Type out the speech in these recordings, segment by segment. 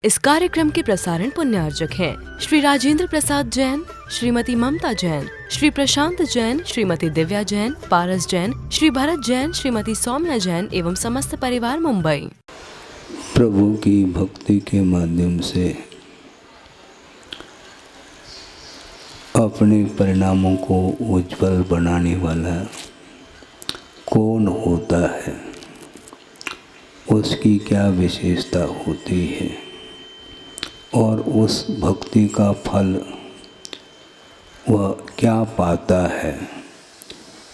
इस कार्यक्रम के प्रसारण पुण्यार्जक हैं श्री राजेंद्र प्रसाद जैन, श्रीमती ममता जैन, श्री प्रशांत जैन, श्रीमती दिव्या जैन, पारस जैन, श्री भरत जैन, श्रीमती सौम्या जैन एवं समस्त परिवार मुंबई। प्रभु की भक्ति के माध्यम से अपने परिणामों को उज्जवल बनाने वाला कौन होता है, उसकी क्या विशेषता होती है और उस भक्ति का फल वह क्या पाता है,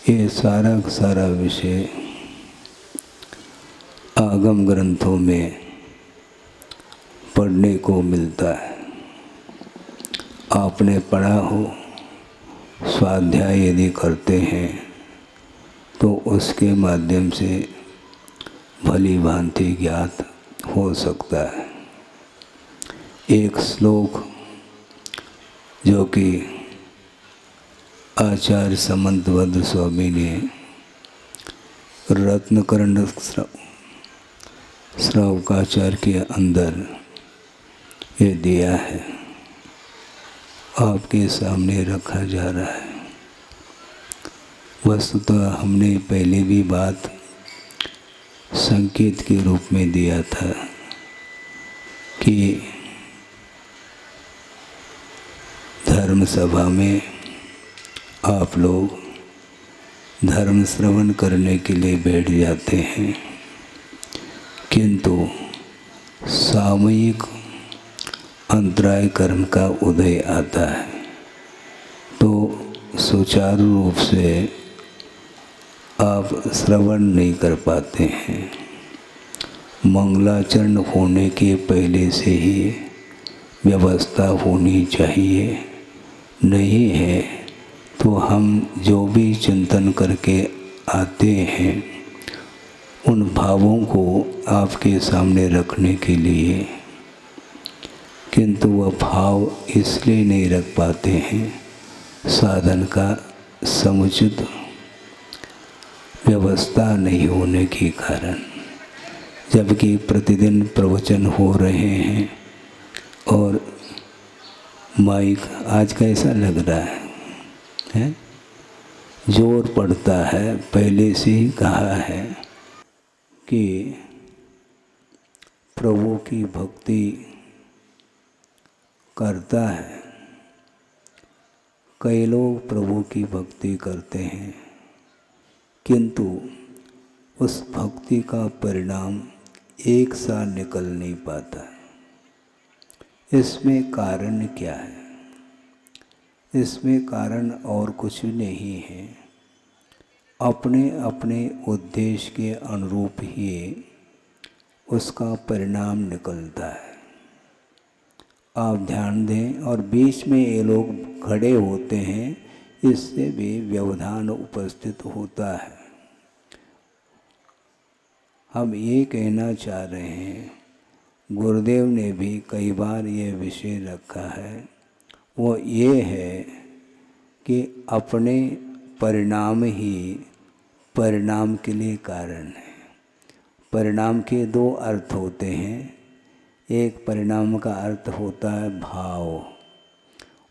ये सारा का सारा विषय आगम ग्रंथों में पढ़ने को मिलता है। आपने पढ़ा हो, स्वाध्याय यदि करते हैं तो उसके माध्यम से भली भांति ज्ञात हो सकता है। एक श्लोक जो कि आचार्य समंतभद्र स्वामी ने रत्नकर्ण श्रावकाचार्य के अंदर ये दिया है, आपके सामने रखा जा रहा है। वस्तुतः हमने पहले भी बात संकेत के रूप में दिया था कि धर्म सभा में आप लोग धर्म श्रवण करने के लिए बैठ जाते हैं, किंतु सामयिक अंतराय कर्म का उदय आता है तो सुचारू रूप से आप श्रवण नहीं कर पाते हैं। मंगलाचरण होने के पहले से ही व्यवस्था होनी चाहिए, नहीं है तो हम जो भी चिंतन करके आते हैं उन भावों को आपके सामने रखने के लिए, किंतु वह भाव इसलिए नहीं रख पाते हैं साधन का समुचित व्यवस्था नहीं होने के कारण। जबकि प्रतिदिन प्रवचन हो रहे हैं और माइक आज कैसा लग रहा है? जोर पड़ता है। पहले से ही कहा है कि प्रभु की भक्ति करता है। कई लोग प्रभु की भक्ति करते हैं किंतु उस भक्ति का परिणाम एक सा निकल नहीं पाता। इसमें कारण क्या है? इसमें कारण और कुछ नहीं है, अपने अपने उद्देश्य के अनुरूप ही उसका परिणाम निकलता है। आप ध्यान दें, और बीच में ये लोग खड़े होते हैं, इससे भी व्यवधान उपस्थित होता है। हम ये कहना चाह रहे हैं, गुरुदेव ने भी कई बार ये विषय रखा है, वो ये है कि अपने परिणाम ही परिणाम के लिए कारण है। परिणाम के दो अर्थ होते हैं। एक परिणाम का अर्थ होता है भाव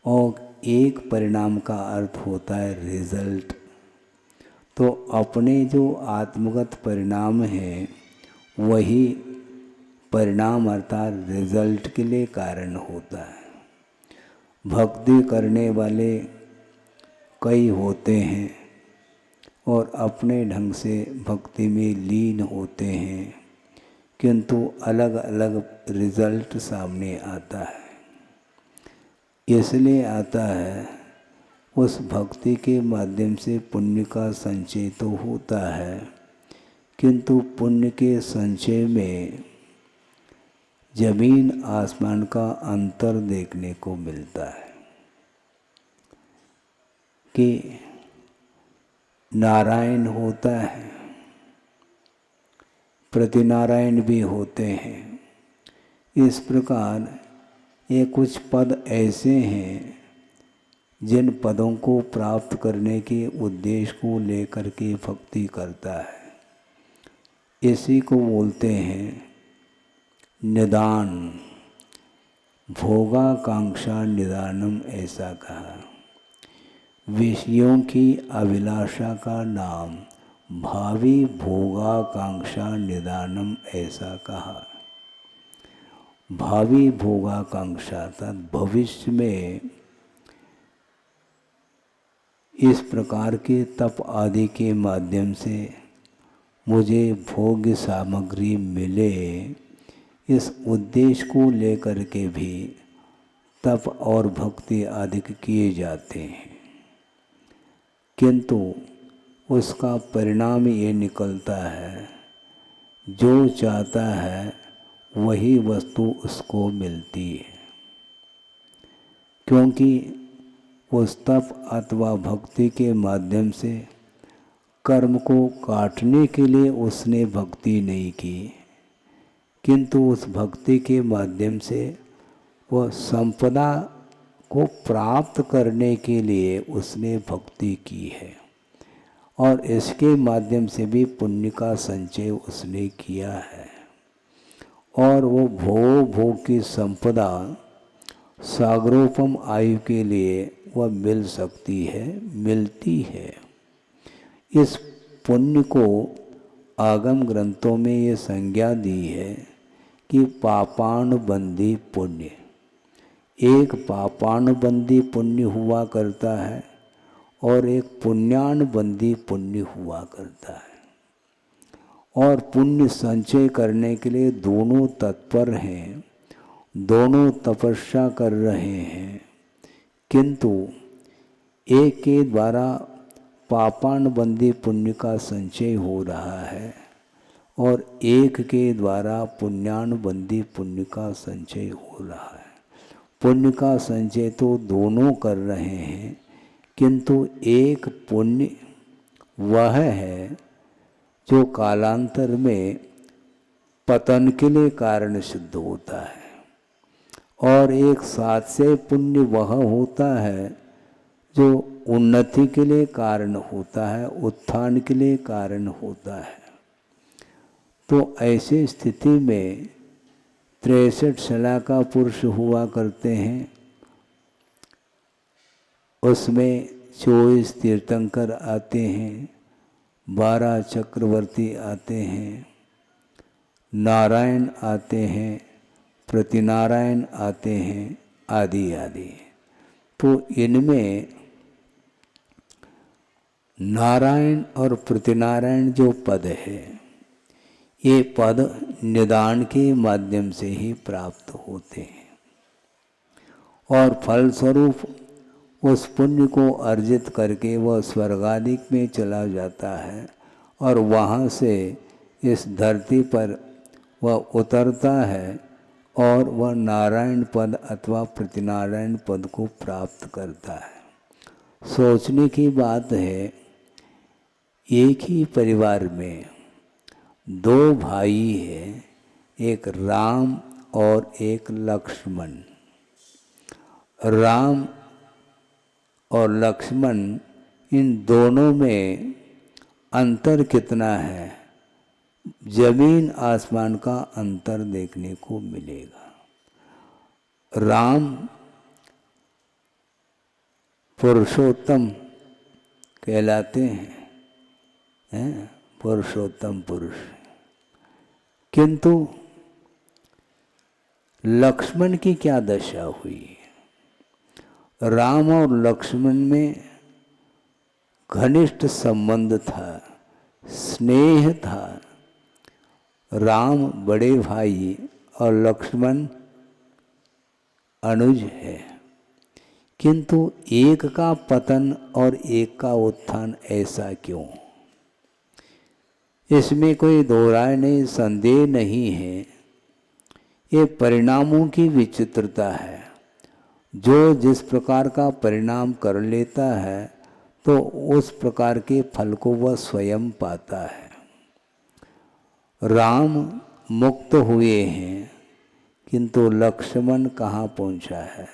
और एक परिणाम का अर्थ होता है रिजल्ट। तो अपने जो आत्मगत परिणाम है वही परिणाम अर्थात रिजल्ट के लिए कारण होता है। भक्ति करने वाले कई होते हैं और अपने ढंग से भक्ति में लीन होते हैं, किंतु अलग अलग रिजल्ट सामने आता है। इसलिए आता है उस भक्ति के माध्यम से पुण्य का संचय तो होता है, किंतु पुण्य के संचय में जमीन आसमान का अंतर देखने को मिलता है कि नारायण होता है, प्रतिनारायण भी होते हैं। इस प्रकार ये कुछ पद ऐसे हैं जिन पदों को प्राप्त करने के उद्देश्य को लेकर के भक्ति करता है। इसी को बोलते हैं निदान। भोगाकांक्षा निदानम ऐसा कहा। विषयों की अभिलाषा का नाम भावी भोगाकांक्षा निदानम ऐसा कहा। भावी भोगाकांक्षा अर्थात भविष्य में इस प्रकार के तप आदि के माध्यम से मुझे भोग्य सामग्री मिले, इस उद्देश्य को लेकर के भी तप और भक्ति आदि किए जाते हैं, किंतु उसका परिणाम ये निकलता है जो चाहता है वही वस्तु उसको मिलती है, क्योंकि उस तप अथवा भक्ति के माध्यम से कर्म को काटने के लिए उसने भक्ति नहीं की, किंतु उस भक्ति के माध्यम से वह संपदा को प्राप्त करने के लिए उसने भक्ति की है, और इसके माध्यम से भी पुण्य का संचय उसने किया है, और वो भोग की संपदा सागरोपम आयु के लिए वह मिल सकती है, मिलती है। इस पुण्य को आगम ग्रंथों में ये संज्ञा दी है कि पापानुबंधी पुण्य, एक पापानुबंधी पुण्य हुआ करता है और एक पुण्यानुबंधी पुण्य हुआ करता है, और पुण्य संचय करने के लिए दोनों तत्पर हैं, दोनों तपस्या कर रहे हैं, किंतु एक के द्वारा पापानुबंधी पुण्य का संचय हो रहा है और एक के द्वारा पुण्यानुबंधी पुण्य का संचय हो रहा है। पुण्य का संचय तो दोनों कर रहे हैं, किंतु एक पुण्य वह है जो कालांतर में पतन के लिए कारण सिद्ध होता है, और एक साथ से पुण्य वह होता है जो उन्नति के लिए कारण होता है, उत्थान के लिए कारण होता है। तो ऐसी स्थिति में 63 शलाका पुरुष हुआ करते हैं, उसमें 24 तीर्थंकर आते हैं, 12 चक्रवर्ती आते हैं, नारायण आते हैं, प्रतिनारायण आते हैं, आदि आदि। तो इनमें नारायण और प्रतिनारायण जो पद है, ये पद निदान के माध्यम से ही प्राप्त होते हैं, और फलस्वरूप उस पुण्य को अर्जित करके वह स्वर्गादिक में चला जाता है, और वहाँ से इस धरती पर वह उतरता है और वह नारायण पद अथवा प्रतिनारायण पद को प्राप्त करता है। सोचने की बात है, एक ही परिवार में 2 भाई हैं, एक राम और एक लक्ष्मण। राम और लक्ष्मण, इन दोनों में अंतर कितना है? जमीन आसमान का अंतर देखने को मिलेगा। राम पुरुषोत्तम कहलाते हैं, पुरुषोत्तम पुरुष, किंतु लक्ष्मण की क्या दशा हुई? राम और लक्ष्मण में घनिष्ठ संबंध था, स्नेह था। राम बड़े भाई और लक्ष्मण अनुज है, किंतु एक का पतन और एक का उत्थान, ऐसा क्यों? इसमें कोई दो राय नहीं, संदेह नहीं है। ये परिणामों की विचित्रता है। जो जिस प्रकार का परिणाम कर लेता है तो उस प्रकार के फल को वह स्वयं पाता है। राम मुक्त हुए हैं, किंतु लक्ष्मण कहाँ पहुँचा है?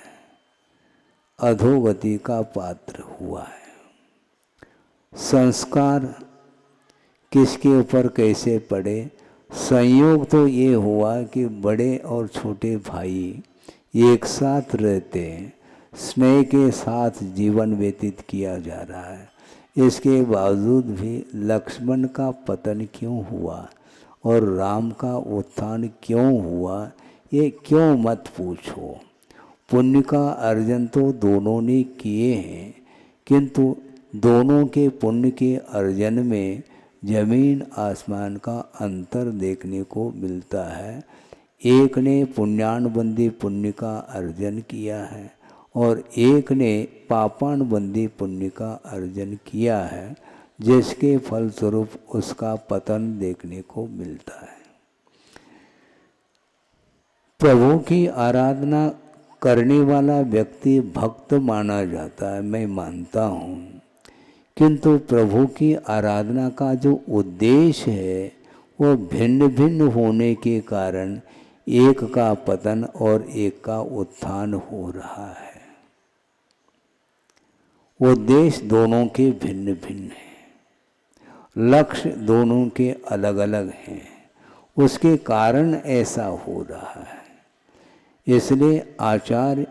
अधोगति का पात्र हुआ है। संस्कार किसके ऊपर कैसे पड़े? संयोग तो ये हुआ कि बड़े और छोटे भाई एक साथ रहते हैं, स्नेह के साथ जीवन व्यतीत किया जा रहा है। इसके बावजूद भी लक्ष्मण का पतन क्यों हुआ और राम का उत्थान क्यों हुआ, ये क्यों मत पूछो। पुण्य का अर्जन तो दोनों ने किए हैं, किंतु दोनों के पुण्य के अर्जन में जमीन आसमान का अंतर देखने को मिलता है। एक ने पुण्यानुबंधी पुण्य का अर्जन किया है और एक ने पापानुबंधी पुण्य का अर्जन किया है, जिसके फलस्वरूप उसका पतन देखने को मिलता है। प्रभु की आराधना करने वाला व्यक्ति भक्त माना जाता है, मैं मानता हूँ, किंतु प्रभु की आराधना का जो उद्देश्य है वो भिन्न भिन्न होने के कारण एक का पतन और एक का उत्थान हो रहा है। उद्देश्य दोनों के भिन्न भिन्न हैं, लक्ष्य दोनों के अलग अलग हैं, उसके कारण ऐसा हो रहा है। इसलिए आचार्य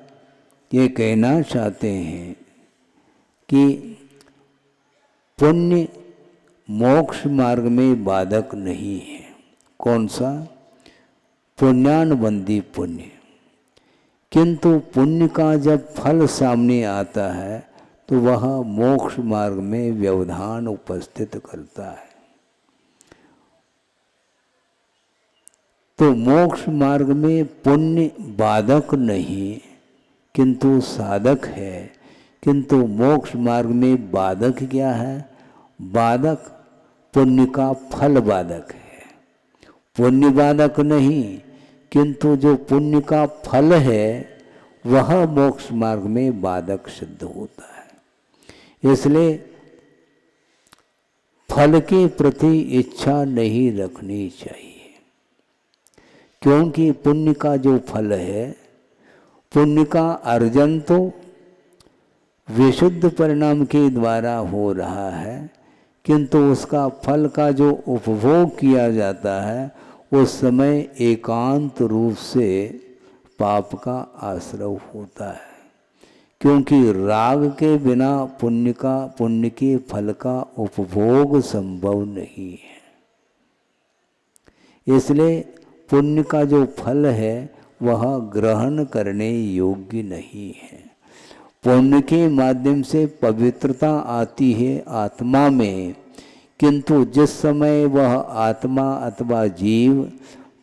ये कहना चाहते हैं कि पुण्य मोक्ष मार्ग में बाधक नहीं है। कौन सा? पुण्यानुबंधी पुण्य। किंतु पुण्य का जब फल सामने आता है तो वह मोक्ष मार्ग में व्यवधान उपस्थित करता है। तो मोक्ष मार्ग में पुण्य बाधक नहीं किंतु साधक है। किंतु मोक्ष मार्ग में बाधक क्या है? बाधक पुण्य का फल बाधक है। पुण्य बाधक नहीं, किंतु जो पुण्य का फल है वह मोक्ष मार्ग में बाधक सिद्ध होता है। इसलिए फल के प्रति इच्छा नहीं रखनी चाहिए, क्योंकि पुण्य का जो फल है, पुण्य का अर्जन तो विशुद्ध परिणाम के द्वारा हो रहा है, किंतु उसका फल का जो उपभोग किया जाता है उस समय एकांत रूप से पाप का आश्रय होता है। क्योंकि राग के बिना पुण्य के फल का उपभोग संभव नहीं है। इसलिए पुण्य का जो फल है वह ग्रहण करने योग्य नहीं है। पुण्य के माध्यम से पवित्रता आती है आत्मा में, किंतु जिस समय वह आत्मा अथवा जीव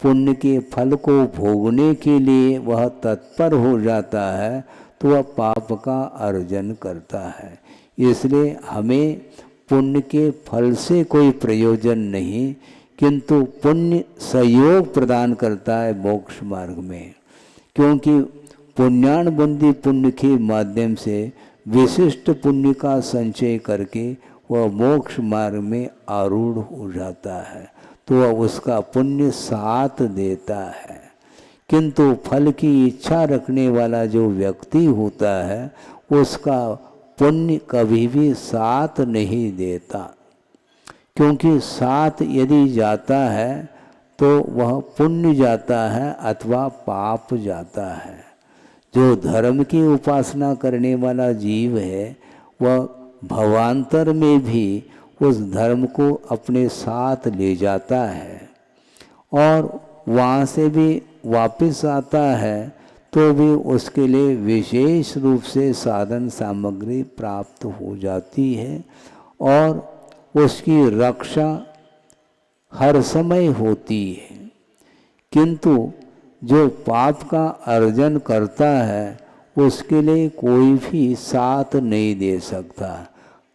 पुण्य के फल को भोगने के लिए वह तत्पर हो जाता है तो वह पाप का अर्जन करता है। इसलिए हमें पुण्य के फल से कोई प्रयोजन नहीं, किंतु पुण्य सहयोग प्रदान करता है मोक्ष मार्ग में। क्योंकि पुण्यानुबंधी पुण्य के माध्यम से विशिष्ट पुण्य का संचय करके वह मोक्ष मार्ग में आरूढ़ हो जाता है, तो वह उसका पुण्य साथ देता है। किंतु फल की इच्छा रखने वाला जो व्यक्ति होता है उसका पुण्य कभी भी साथ नहीं देता, क्योंकि साथ यदि जाता है तो वह पुण्य जाता है अथवा पाप जाता है। जो धर्म की उपासना करने वाला जीव है वह भवांतर में भी उस धर्म को अपने साथ ले जाता है और वहाँ से भी वापस आता है तो भी उसके लिए विशेष रूप से साधन सामग्री प्राप्त हो जाती है और उसकी रक्षा हर समय होती है। किंतु जो पाप का अर्जन करता है उसके लिए कोई भी साथ नहीं दे सकता।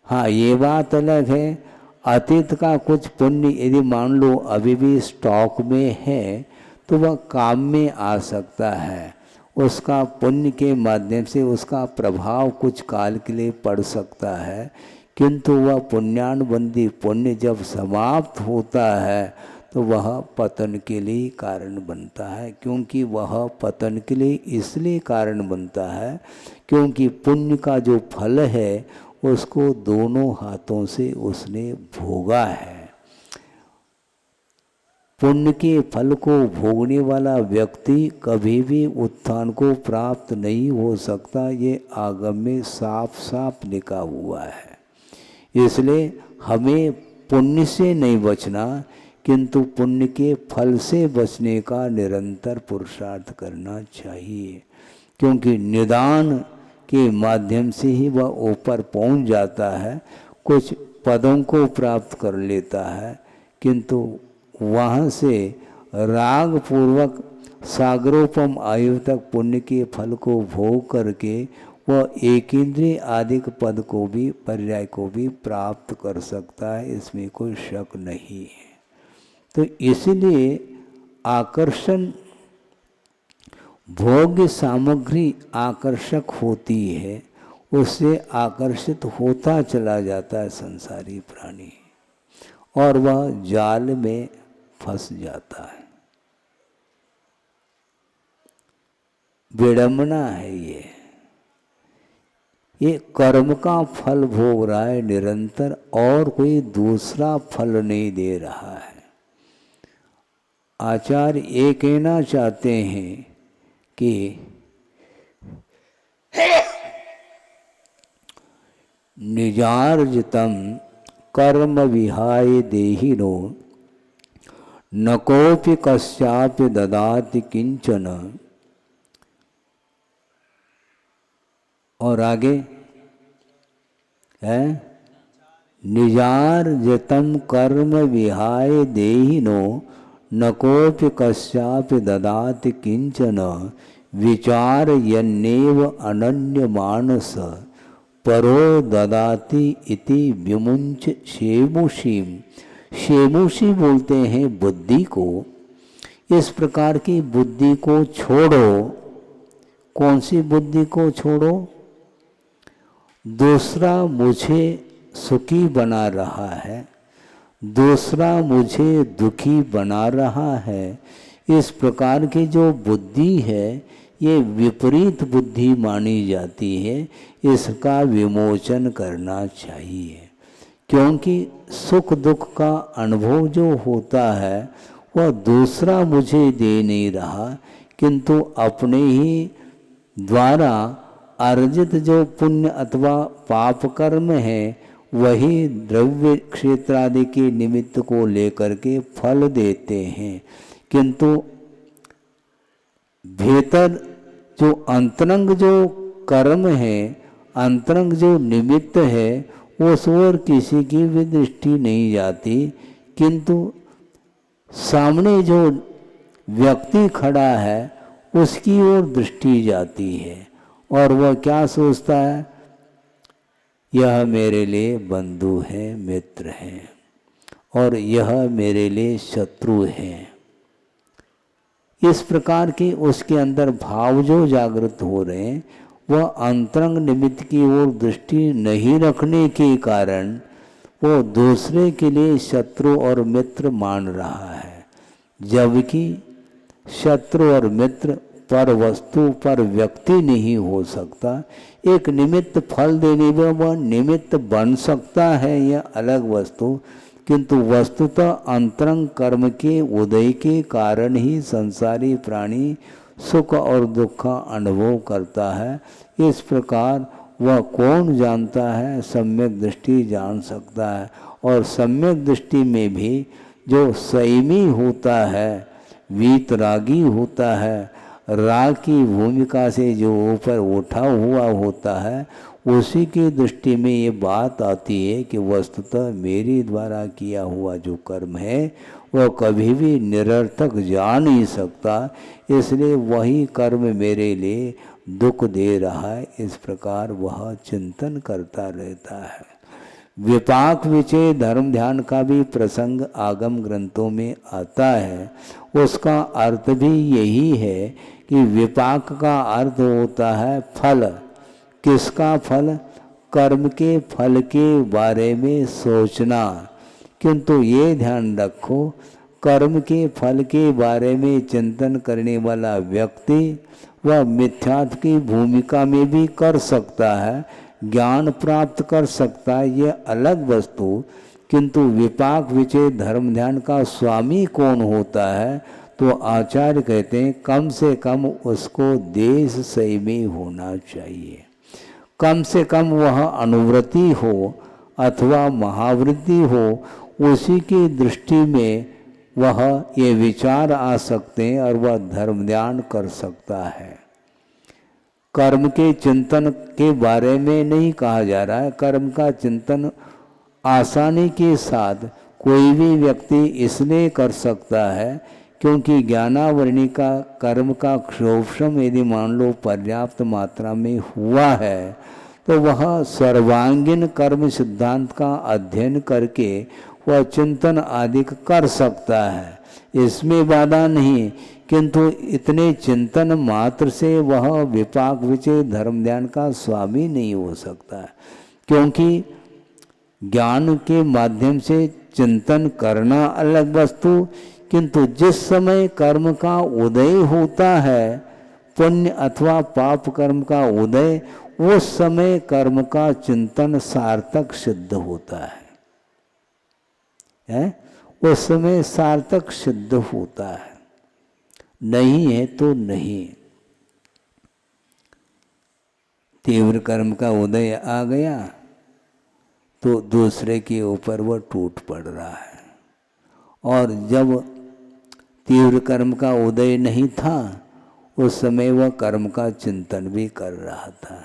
हाँ, ये बात अलग है, अतीत का कुछ पुण्य यदि मान लो अभी भी स्टॉक में है तो वह काम में आ सकता है। उसका पुण्य के माध्यम से उसका प्रभाव कुछ काल के लिए पड़ सकता है, किंतु वह पुण्यानुबंधी पुण्य जब समाप्त होता है तो वह पतन के लिए कारण बनता है। क्योंकि वह पतन के लिए इसलिए कारण बनता है क्योंकि पुण्य का जो फल है उसको दोनों हाथों से उसने भोगा है। पुण्य के फल को भोगने वाला व्यक्ति कभी भी उत्थान को प्राप्त नहीं हो सकता, ये आगम में साफ साफ लिखा हुआ है। इसलिए हमें पुण्य से नहीं बचना, किंतु पुण्य के फल से बचने का निरंतर पुरुषार्थ करना चाहिए, क्योंकि निदान के माध्यम से ही वह ऊपर पहुंच जाता है, कुछ पदों को प्राप्त कर लेता है, किंतु वहाँ से राग पूर्वक सागरोपम आयु तक पुण्य के फल को भोग करके वह एक इंद्रिय आदिक पद को भी, पर्याय को भी प्राप्त कर सकता है, इसमें कोई शक नहीं है। तो इसलिए आकर्षण, भोग्य सामग्री आकर्षक होती है, उससे आकर्षित होता चला जाता है संसारी प्राणी, और वह जाल में फंस जाता है। विडंबना है ये कर्म का फल भोग रहा है निरंतर, और कोई दूसरा फल नहीं दे रहा है। आचार्य ये कहना चाहते हैं कि निजार्जितम कर्म विहाय देहिनो न कोपि कस्यापि ददाति किंचन। और आगे है निजार्जितम कर्म विहाय देहिनो न कोपि कस्यापि ददाति किंचन विचार यन्नेव अनन्य मानस परो ददाति इति विमुंच शेमुषीम। शेमुषी बोलते हैं बुद्धि को। इस प्रकार की बुद्धि को छोड़ो। कौन सी बुद्धि को छोड़ो? दूसरा मुझे सुखी बना रहा है, दूसरा मुझे दुखी बना रहा है, इस प्रकार की जो बुद्धि है ये विपरीत बुद्धि मानी जाती है। इसका विमोचन करना चाहिए, क्योंकि सुख दुख का अनुभव जो होता है वह दूसरा मुझे दे नहीं रहा, किंतु अपने ही द्वारा अर्जित जो पुण्य अथवा पाप कर्म है वही द्रव्य क्षेत्र आदि के निमित्त को लेकर के फल देते हैं। किंतु भीतर जो अंतरंग जो कर्म है, अंतरंग जो निमित्त है, उस ओर किसी की भी दृष्टि नहीं जाती, किंतु सामने जो व्यक्ति खड़ा है उसकी ओर दृष्टि जाती है। और वह क्या सोचता है? यह मेरे लिए बंधु है, मित्र है, और यह मेरे लिए शत्रु है। इस प्रकार के उसके अंदर भाव जो जागृत हो रहे हैं वह अंतरंग निमित्त की ओर दृष्टि नहीं रखने के कारण वो दूसरे के लिए शत्रु और मित्र मान रहा है, जबकि शत्रु और मित्र पर वस्तु पर व्यक्ति नहीं हो सकता। एक निमित्त फल देने में वह निमित्त बन सकता है, यह अलग वस्तु, किंतु वस्तुतः अंतरंग कर्म के उदय के कारण ही संसारी प्राणी सुख और दुख का अनुभव करता है। इस प्रकार वह कौन जानता है? सम्यक दृष्टि जान सकता है। और सम्यक दृष्टि में भी जो संयमी होता है, वीतरागी होता है, राग की भूमिका से जो ऊपर उठा हुआ होता है, उसी की दृष्टि में ये बात आती है कि वस्तुतः मेरे द्वारा किया हुआ जो कर्म है वह कभी भी निरर्थक जा नहीं सकता, इसलिए वही कर्म मेरे लिए दुख दे रहा है। इस प्रकार वह चिंतन करता रहता है। विपाक विचय धर्म ध्यान का भी प्रसंग आगम ग्रंथों में आता है। उसका अर्थ भी यही है कि विपाक का अर्थ होता है फल। किसका फल? कर्म के फल के बारे में सोचना। किंतु ये ध्यान रखो, कर्म के फल के बारे में चिंतन करने वाला व्यक्ति वह मिथ्यात्व की भूमिका में भी कर सकता है, ज्ञान प्राप्त कर सकता है, यह अलग वस्तु, किंतु विपाक विचय धर्म ध्यान का स्वामी कौन होता है? तो आचार्य कहते हैं कम से कम उसको देश संयमी होना चाहिए, कम से कम वह अनुवृत्ति हो अथवा महावृत्ति हो, उसी की दृष्टि में वह ये विचार आ सकते हैं और वह धर्म ध्यान कर सकता है। कर्म के चिंतन के बारे में नहीं कहा जा रहा है। कर्म का चिंतन आसानी के साथ कोई भी व्यक्ति इसलिए कर सकता है क्योंकि ज्ञानावरणी का कर्म का क्षोभम यदि मान लो पर्याप्त मात्रा में हुआ है तो वह सर्वांगीण कर्म सिद्धांत का अध्ययन करके वह चिंतन आदि कर सकता है, इसमें बाधा नहीं। किंतु इतने चिंतन मात्र से वह विपाक विचय धर्म ध्यान का स्वामी नहीं हो सकता, क्योंकि ज्ञान के माध्यम से चिंतन करना अलग वस्तु, किंतु जिस समय कर्म का उदय होता है, पुण्य अथवा पाप कर्म का उदय, उस समय कर्म का चिंतन सार्थक सिद्ध होता है? उस समय सार्थक सिद्ध होता है, नहीं है तो नहीं। तीव्र कर्म का उदय आ गया तो दूसरे के ऊपर वह टूट पड़ रहा है, और जब तीव्र कर्म का उदय नहीं था उस समय वह कर्म का चिंतन भी कर रहा था।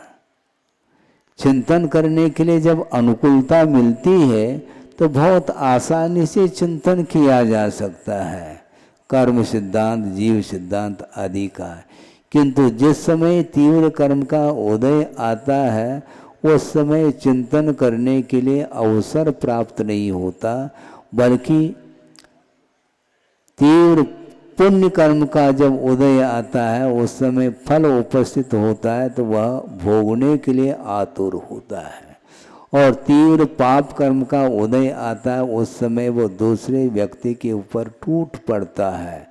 चिंतन करने के लिए जब अनुकूलता मिलती है तो बहुत आसानी से चिंतन किया जा सकता है, कर्म सिद्धांत, जीव सिद्धांत आदि का। किंतु जिस समय तीव्र कर्म का उदय आता है उस समय चिंतन करने के लिए अवसर प्राप्त नहीं होता, बल्कि तीव्र पुण्य कर्म का जब उदय आता है उस समय फल उपस्थित होता है तो वह भोगने के लिए आतुर होता है, और तीव्र पाप कर्म का उदय आता है उस समय वो दूसरे व्यक्ति के ऊपर टूट पड़ता है,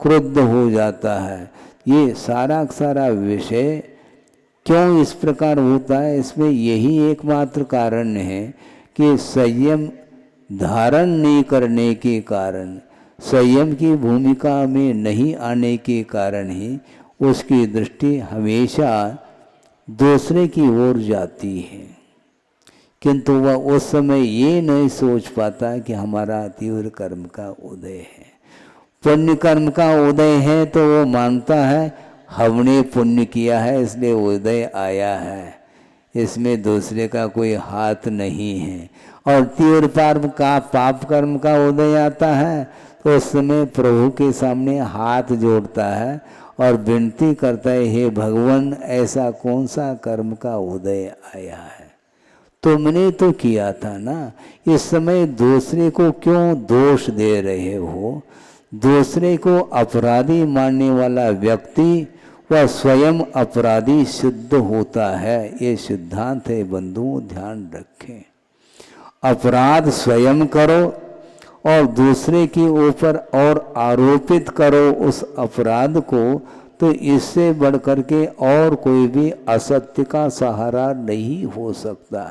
क्रुद्ध हो जाता है। ये सारा सारा विषय क्यों इस प्रकार होता है, इसमें यही एकमात्र कारण है कि संयम धारण नहीं करने के कारण, संयम की भूमिका में नहीं आने के कारण ही उसकी दृष्टि हमेशा दूसरे की ओर जाती है। किंतु वह उस समय ये नहीं सोच पाता कि हमारा तीव्र कर्म का उदय है। पुण्य कर्म का उदय है तो वो मानता है हमने पुण्य किया है इसलिए उदय आया है, इसमें दूसरे का कोई हाथ नहीं है। और तीव्र पाप कर्म का उदय आता है तो उस समय प्रभु के सामने हाथ जोड़ता है और विनती करता है, हे भगवान ऐसा कौन सा कर्म का उदय आया है, तुमने तो किया था ना। इस समय दूसरे को क्यों दोष दे रहे हो? दूसरे को अपराधी मानने वाला व्यक्ति वह स्वयं अपराधी सिद्ध होता है। ये सिद्धांत है बंधुओं, ध्यान रखें। अपराध स्वयं करो और दूसरे के ऊपर और आरोपित करो उस अपराध को, तो इससे बढ़कर के और कोई भी असत्य का सहारा नहीं हो सकता।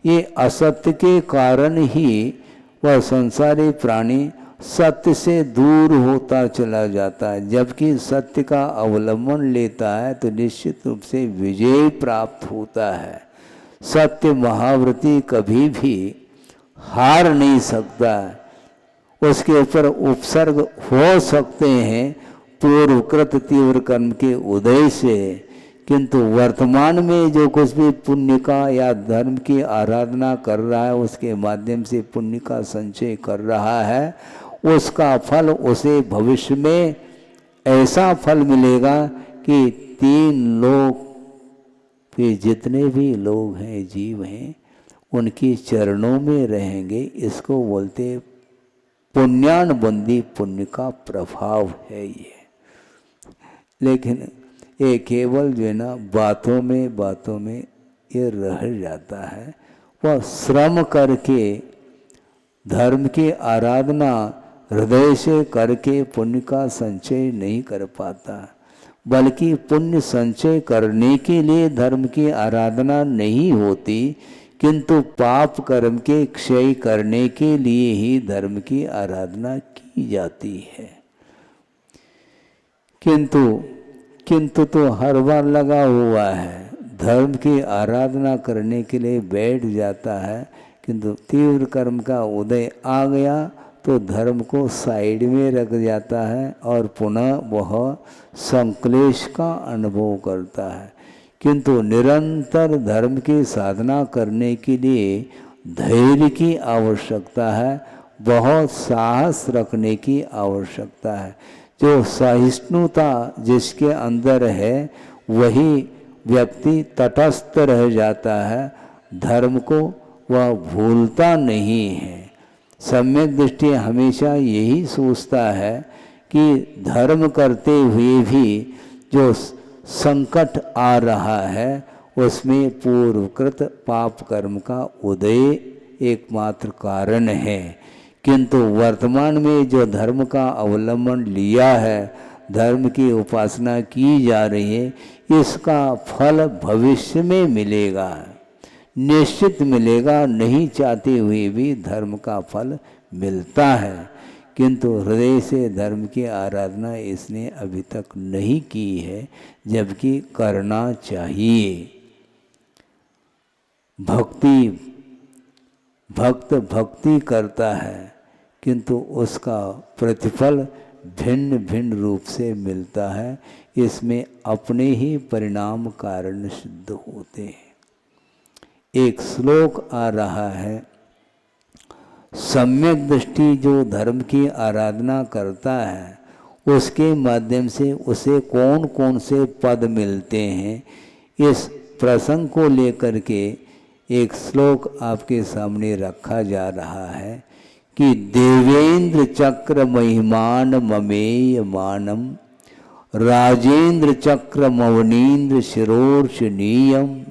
ये असत्य के कारण ही वह संसारी प्राणी सत्य से दूर होता चला जाता है, जबकि सत्य का अवलंबन लेता है तो निश्चित रूप से विजय प्राप्त होता है। सत्य महाव्रती कभी भी हार नहीं सकता, उसके ऊपर उपसर्ग हो सकते हैं पूर्वकृत तीव्र कर्म के उदय से, किंतु वर्तमान में जो कुछ भी पुण्य का या धर्म की आराधना कर रहा है उसके माध्यम से पुण्य का संचय कर रहा है, उसका फल उसे भविष्य में ऐसा फल मिलेगा कि तीन लोक के जितने भी लोग हैं, जीव हैं, उनके चरणों में रहेंगे। इसको बोलते पुण्यानुबंधी, पुण्य का प्रभाव है ये। लेकिन ये केवल जो है ना बातों में ये रह जाता है। वह श्रम करके धर्म की आराधना हृदय से करके पुण्य का संचय नहीं कर पाता, बल्कि पुण्य संचय करने के लिए धर्म की आराधना नहीं होती, किंतु पाप कर्म के क्षय करने के लिए ही धर्म की आराधना की जाती है। किंतु तो हर बार लगा हुआ है, धर्म की आराधना करने के लिए बैठ जाता है, किंतु तीव्र कर्म का उदय आ गया तो धर्म को साइड में रख जाता है और पुनः वह संक्लेश का अनुभव करता है। किंतु निरंतर धर्म की साधना करने के लिए धैर्य की आवश्यकता है, बहुत साहस रखने की आवश्यकता है। जो सहिष्णुता जिसके अंदर है वही व्यक्ति तटस्थ रह जाता है, धर्म को वह भूलता नहीं है। सम्यक दृष्टि हमेशा यही सोचता है कि धर्म करते हुए भी जो संकट आ रहा है उसमें पूर्वकृत पाप कर्म का उदय एकमात्र कारण है। किंतु वर्तमान में जो धर्म का अवलंबन लिया है, धर्म की उपासना की जा रही है, इसका फल भविष्य में मिलेगा, निश्चित मिलेगा। नहीं चाहते हुए भी धर्म का फल मिलता है, किंतु हृदय से धर्म की आराधना इसने अभी तक नहीं की है, जबकि करना चाहिए। भक्त भक्ति करता है, किंतु उसका प्रतिफल भिन्न भिन्न रूप से मिलता है। इसमें अपने ही परिणाम कारण सिद्ध होते हैं। एक श्लोक आ रहा है, सम्यक दृष्टि जो धर्म की आराधना करता है उसके माध्यम से उसे कौन कौन से पद मिलते हैं, इस प्रसंग को लेकर के एक श्लोक आपके सामने रखा जा रहा है कि देवेंद्र चक्र महिमान ममेय मानम राजेंद्र चक्र मवनीन्द्र शिरोर्षणीयम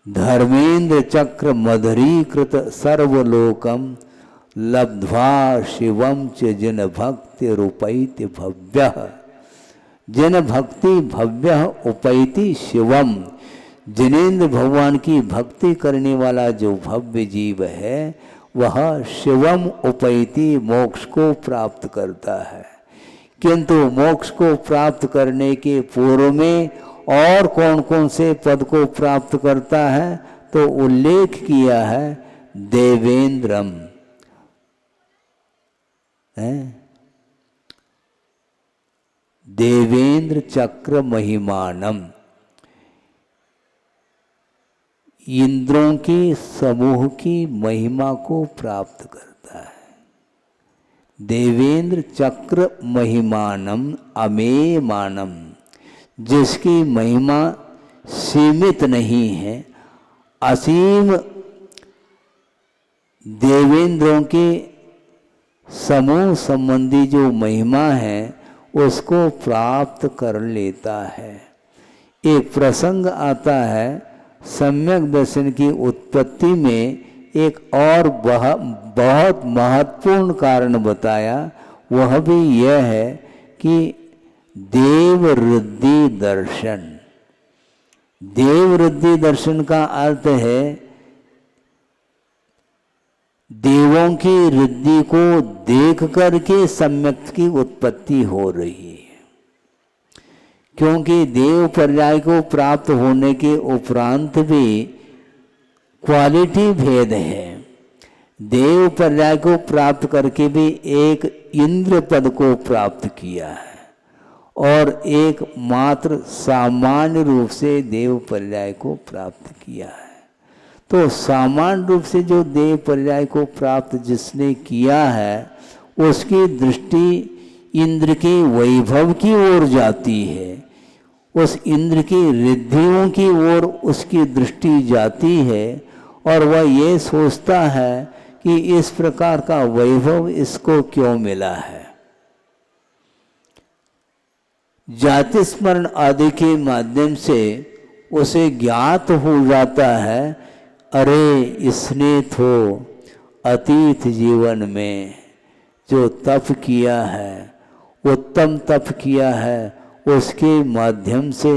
धर्मेंद्र चक्र मधुरीकृत सर्वलोकम लब्ध्वा शिवम च जन भक्ति रूपैति भव्य। जन भक्ति भव्य उपैति शिवम। जिनेन्द्र भगवान की भक्ति करने वाला जो भव्य जीव है वह शिवम उपैति मोक्ष को प्राप्त करता है। किंतु मोक्ष को प्राप्त करने के पूर्व में और कौन कौन से पद को प्राप्त करता है, तो उल्लेख किया है देवेंद्रम है, देवेंद्र चक्र महिमानम, इंद्रों के समूह की महिमा को प्राप्त करता है। देवेंद्र चक्र महिमानम अमेयमानम, जिसकी महिमा सीमित नहीं है, असीम देवेंद्रों के समूह संबंधी जो महिमा है उसको प्राप्त कर लेता है। एक प्रसंग आता है, सम्यक दर्शन की उत्पत्ति में एक और बहुत महत्वपूर्ण कारण बताया, वह भी यह है कि देववृद्धि दर्शन। देववृद्धि दर्शन का अर्थ है देवों की वृद्धि को देख करके सम्यक की उत्पत्ति हो रही है। क्योंकि देव पर्याय को प्राप्त होने के उपरांत भी क्वालिटी भेद है। देव पर्याय को प्राप्त करके भी एक इंद्र पद को प्राप्त किया है और एक मात्र सामान्य रूप से देव पर्याय को प्राप्त किया है। तो सामान्य रूप से जो देव पर्याय को प्राप्त जिसने किया है उसकी दृष्टि इंद्र के वैभव की ओर जाती है, उस इंद्र की रिद्धियों की ओर उसकी दृष्टि जाती है और वह ये सोचता है कि इस प्रकार का वैभव इसको क्यों मिला है। जाति स्मरण आदि के माध्यम से उसे ज्ञात हो जाता है, अरे इसने तो अतीत जीवन में जो तप किया है, उत्तम तप किया है, उसके माध्यम से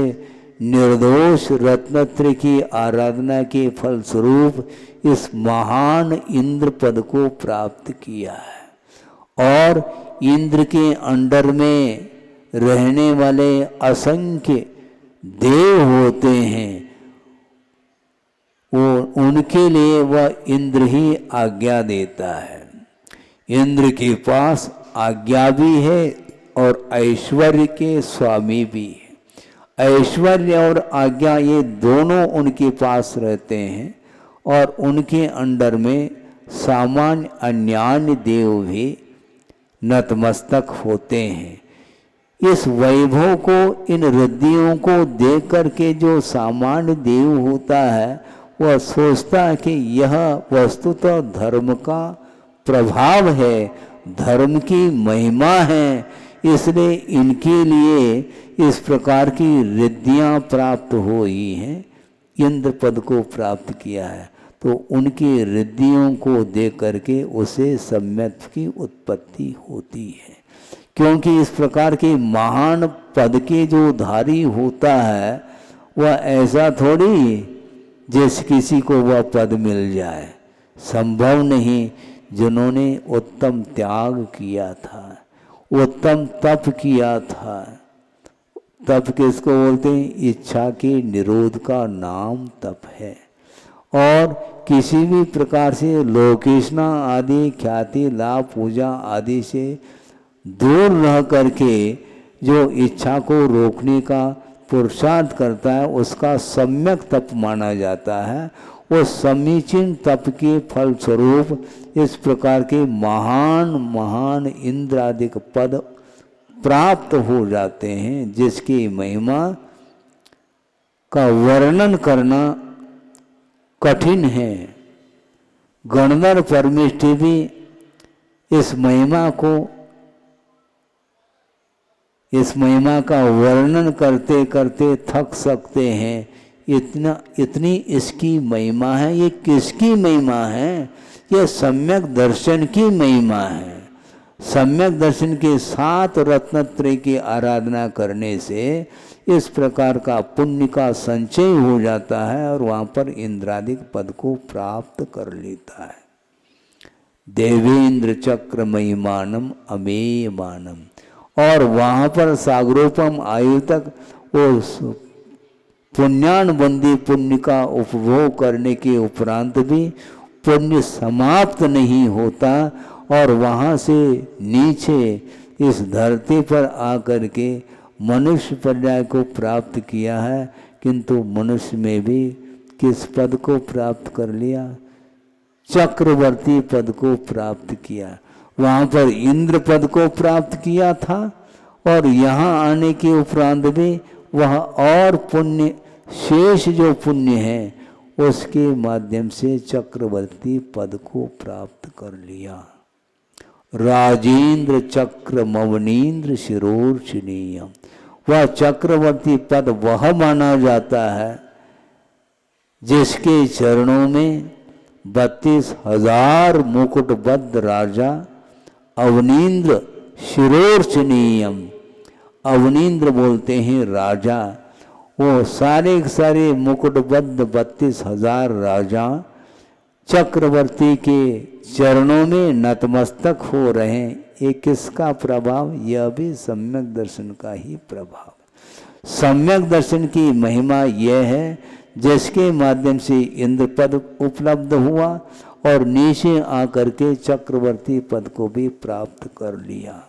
निर्दोष रत्नत्रय की आराधना के फलस्वरूप इस महान इंद्र पद को प्राप्त किया है। और इंद्र के अंडर में रहने वाले असंख्य देव होते हैं, वो उनके लिए वह इंद्र ही आज्ञा देता है। इंद्र के पास आज्ञा भी है और ऐश्वर्य के स्वामी भी है। ऐश्वर्य और आज्ञा ये दोनों उनके पास रहते हैं और उनके अंडर में सामान्य अन्यान्य देव भी नतमस्तक होते हैं। इस वैभव को, इन रिद्धियों को देख करके जो सामान्य देव होता है वह सोचता है कि यह वस्तुतः धर्म का प्रभाव है, धर्म की महिमा है, इसलिए इनके लिए इस प्रकार की रिद्धियां प्राप्त हुई हैं, इंद्र पद को प्राप्त किया है। तो उनकी रिद्धियों को देख करके उसे सम्यक की उत्पत्ति होती है। क्योंकि इस प्रकार के महान पद के जो धारी होता है वह ऐसा थोड़ी जैसे किसी को वह पद मिल जाए, संभव नहीं। जिन्होंने उत्तम त्याग किया था, उत्तम तप किया था, तप किसको बोलते हैं? इच्छा के निरोध का नाम तप है। और किसी भी प्रकार से लोकेशना आदि ख्याति लाभ पूजा आदि से दूर रह करके जो इच्छा को रोकने का पुरुषार्थ करता है उसका सम्यक तप माना जाता है। वो समीचीन तप के फल स्वरूप इस प्रकार के महान महान इंद्र आदि पद प्राप्त हो जाते हैं, जिसकी महिमा का वर्णन करना कठिन है। गणधर परमेष्ठी भी इस महिमा का वर्णन करते करते थक सकते हैं। इतनी इसकी महिमा है। ये किसकी महिमा है? ये सम्यक दर्शन की महिमा है। सम्यक दर्शन के साथ रत्नत्रय की आराधना करने से इस प्रकार का पुण्य का संचय हो जाता है और वहाँ पर इंद्रादिक पद को प्राप्त कर लेता है। देवेंद्र चक्र महिमानम अमेयमानम। और वहाँ पर सागरोपम आयु तक वो पुण्यानुबंधी पुण्य का उपभोग करने के उपरांत भी पुण्य समाप्त नहीं होता और वहाँ से नीचे इस धरती पर आकर के मनुष्य पर्याय को प्राप्त किया है। किंतु मनुष्य में भी किस पद को प्राप्त कर लिया? चक्रवर्ती पद को प्राप्त किया। वहाँ पर इंद्र पद को प्राप्त किया था और यहाँ आने के उपरांत भी वह और पुण्य, शेष जो पुण्य है उसके माध्यम से चक्रवर्ती पद को प्राप्त कर लिया। राजेंद्र चक्र मवनीन्द्र शिरोर्चनीयम। वह चक्रवर्ती पद वह माना जाता है जिसके चरणों में 32,000 मुकुटबद्ध राजा अवनीन्द्र शिरोर्चनीयम। अवनीन्द्र बोलते हैं राजा। वो सारे सारे मुकुटबद्ध 32,000 राजा चक्रवर्ती के चरणों में नतमस्तक हो रहे हैं। ये किसका प्रभाव? यह भी सम्यक दर्शन का ही प्रभाव। सम्यक दर्शन की महिमा यह है जिसके माध्यम से इंद्र पद उपलब्ध हुआ और नीचे आकर के चक्रवर्ती पद को भी प्राप्त कर लिया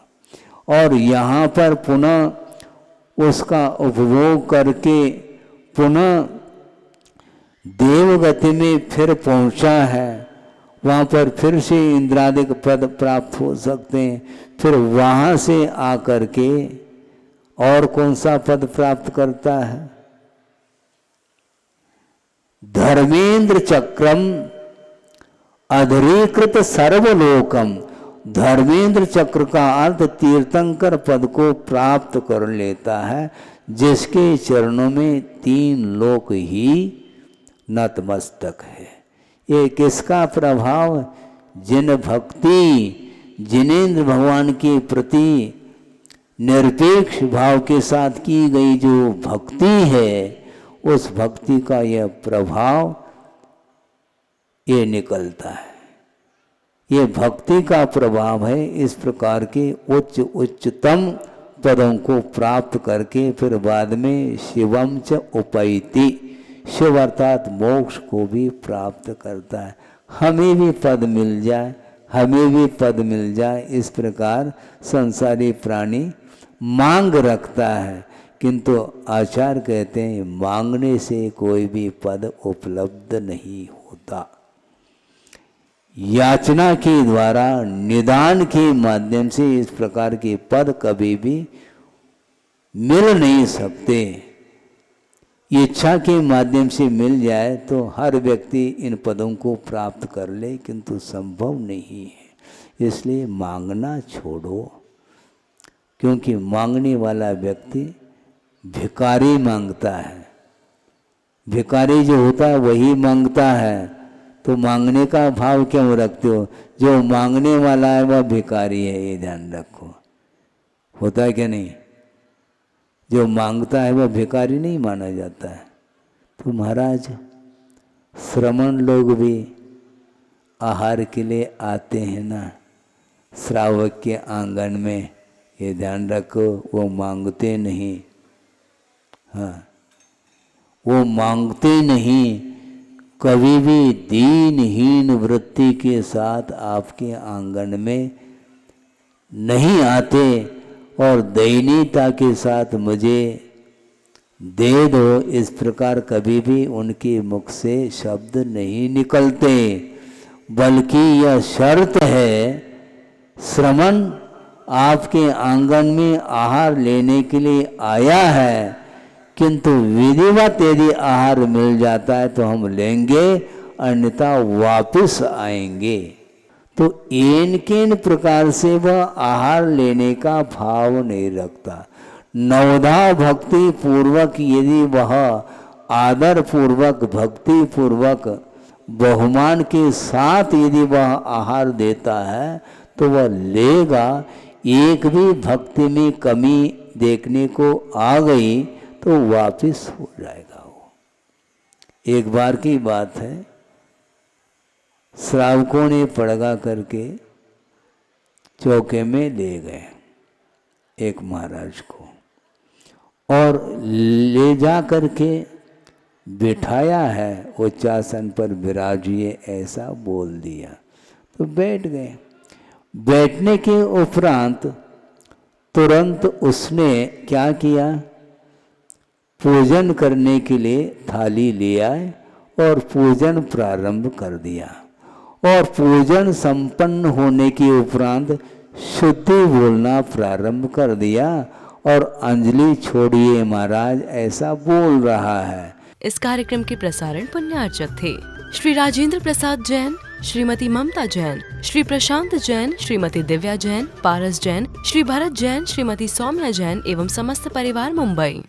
और यहाँ पर पुनः उसका उपभोग करके पुनः देवगति में फिर पहुँचा है। वहाँ पर फिर से इंद्रादिक पद प्राप्त हो सकते हैं। फिर वहाँ से आकर के और कौन सा पद प्राप्त करता है? धर्मेंद्र चक्रम अधरीकृत सर्वलोकम। धर्मेंद्र चक्र का अर्थ तीर्थंकर पद को प्राप्त कर लेता है जिसके चरणों में 3 लोक ही नतमस्तक है। ये किसका प्रभाव? जिन भक्ति, जिनेंद्र भगवान के प्रति निरपेक्ष भाव के साथ की गई जो भक्ति है उस भक्ति का यह प्रभाव ये निकलता है। ये भक्ति का प्रभाव है। इस प्रकार के उच्चतम पदों को प्राप्त करके फिर बाद में शिवम च उपैति, शिव अर्थात मोक्ष को भी प्राप्त करता है। हमें भी पद मिल जाए, हमें भी पद मिल जाए, इस प्रकार संसारी प्राणी मांग रखता है। किंतु आचार्य कहते हैं मांगने से कोई भी पद उपलब्ध नहीं होता। याचना के द्वारा, निदान के माध्यम से इस प्रकार के पद कभी भी मिल नहीं सकते। इच्छा के माध्यम से मिल जाए तो हर व्यक्ति इन पदों को प्राप्त कर ले, किंतु संभव नहीं है। इसलिए मांगना छोड़ो, क्योंकि मांगने वाला व्यक्ति भिखारी मांगता है। भिखारी जो होता है वही मांगता है, तो मांगने का भाव क्यों रखते हो? जो मांगने वाला है वह भिखारी है, ये ध्यान रखो। होता है क्या नहीं? जो मांगता है वह भिखारी नहीं माना जाता है। तो महाराज श्रमण लोग भी आहार के लिए आते हैं ना श्रावक के आंगन में, ये ध्यान रखो, वो मांगते नहीं। हाँ, वो मांगते नहीं। कभी भी दीनहीन वृत्ति के साथ आपके आंगन में नहीं आते और दयनीयता के साथ मुझे दे दो, इस प्रकार कभी भी उनके मुख से शब्द नहीं निकलते। बल्कि यह शर्त है, श्रमण आपके आंगन में आहार लेने के लिए आया है, किंतु विधिवत यदि आहार मिल जाता है तो हम लेंगे, अन्यथा वापस आएंगे। तो इन प्रकार से वह आहार लेने का भाव नहीं रखता। नवधा भक्ति पूर्वक यदि वह आदर पूर्वक, भक्ति पूर्वक, बहुमान के साथ यदि वह आहार देता है तो वह लेगा। एक भी भक्ति में कमी देखने को आ गई तो वापिस हो जाएगा वो। एक बार की बात है, श्रावकों ने पड़गा करके चौके में ले गए एक महाराज को और ले जा करके बिठाया है, उच्चासन पर विराजिए ऐसा बोल दिया। तो बैठ गए। बैठने के उपरांत तुरंत उसने क्या किया, पूजन करने के लिए थाली ले आए और पूजन प्रारंभ कर दिया। और पूजन संपन्न होने के उपरांत शुद्धि बोलना प्रारंभ कर दिया और अंजलि छोड़िए महाराज ऐसा बोल रहा है। इस कार्यक्रम के प्रसारण पुण्यार्चक थे श्री राजेंद्र प्रसाद जैन, श्रीमती ममता जैन, श्री प्रशांत जैन, श्रीमती दिव्या जैन, पारस जैन, श्री भरत जैन, श्रीमती सौम्या जैन एवं समस्त परिवार, मुंबई।